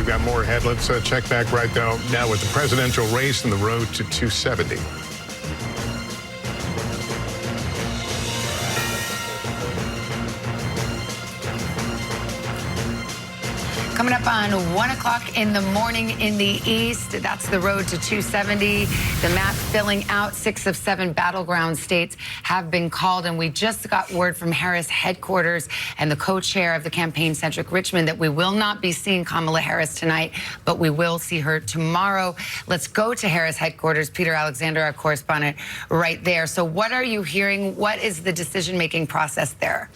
We've got more ahead. Let's check back right now with the presidential race and the road to 270. Coming up on 1 o'clock in the morning in the east, that's the road to 270. The map filling out 6 of 7 battleground states have been called. And we just got word from Harris headquarters and the co-chair of the campaign, Cedric Richmond, that we will not be seeing Kamala Harris tonight, but we will see her tomorrow. Let's go to Harris headquarters. Peter Alexander, our correspondent, right there. So what are you hearing? What is the decision-making process there?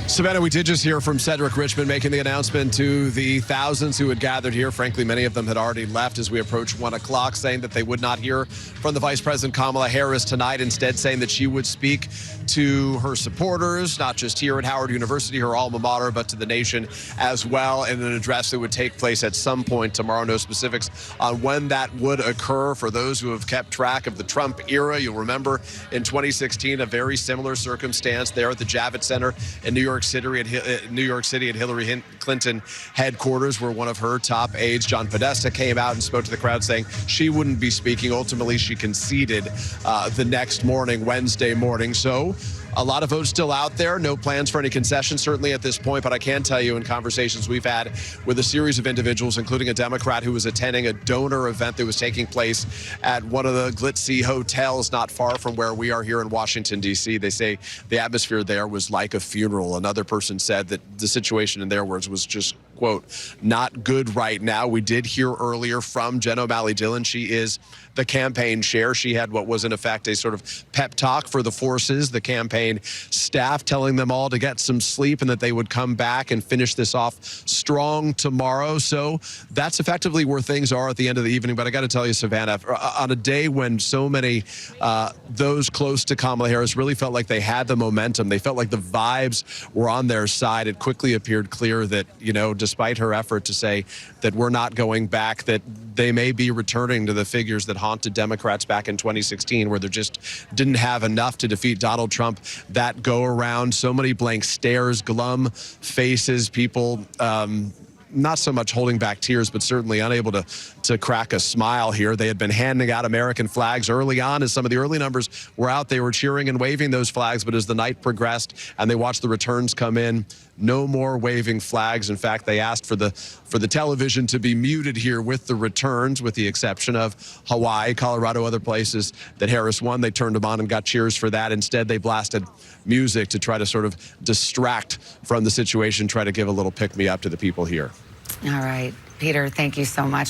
Savannah, we did just hear from Cedric Richmond making the announcement to the thousands who had gathered here. Frankly, many of them had already left as we approached 1 o'clock, saying that they would not hear from the Vice President Kamala Harris tonight, instead saying that she would speak to her supporters, not just here at Howard University, her alma mater, but to the nation as well, in an address that would take place at some point tomorrow. No specifics on when that would occur. For those who have kept track of the Trump era, you'll remember in 2016, a very similar circumstance there at the Javits Center in New York City at Hillary Clinton headquarters, where one of her top aides, John Podesta, came out and spoke to the crowd saying she wouldn't be speaking. Ultimately, she conceded the next morning, Wednesday morning. So a lot of votes still out there. No plans for any concessions, certainly at this point. But I can tell you, in conversations we've had with a series of individuals, including a Democrat who was attending a donor event that was taking place at one of the glitzy hotels not far from where we are here in Washington, D.C., they say the atmosphere there was like a funeral. Another person said that the situation, in their words, was just, quote, not good right now. We did hear earlier from Jen O'Malley-Dillon. She is the campaign chair. She had what was in effect a sort of pep talk for the forces, the campaign staff, telling them all to get some sleep and that they would come back and finish this off strong tomorrow. So that's effectively where things are at the end of the evening. But I got to tell you, Savannah, on a day when so many those close to Kamala Harris really felt like they had the momentum, they felt like the vibes were on their side, it quickly appeared clear that, you know, despite her effort to say that we're not going back, that they may be returning to the figures that haunted Democrats back in 2016, where they just didn't have enough to defeat Donald Trump that go around. So many blank stares, glum faces, people not so much holding back tears, but certainly unable to crack a smile here. They had been handing out American flags early on. As some of the early numbers were out, they were cheering and waving those flags. But as the night progressed and they watched the returns come in, no more waving flags. In fact, they asked for the television to be muted here with the returns, with the exception of Hawaii, Colorado, other places that Harris won. They turned them on and got cheers for that. Instead, they blasted music to try to sort of distract from the situation, try to give a little pick-me-up to the people here. All right, Peter, thank you so much.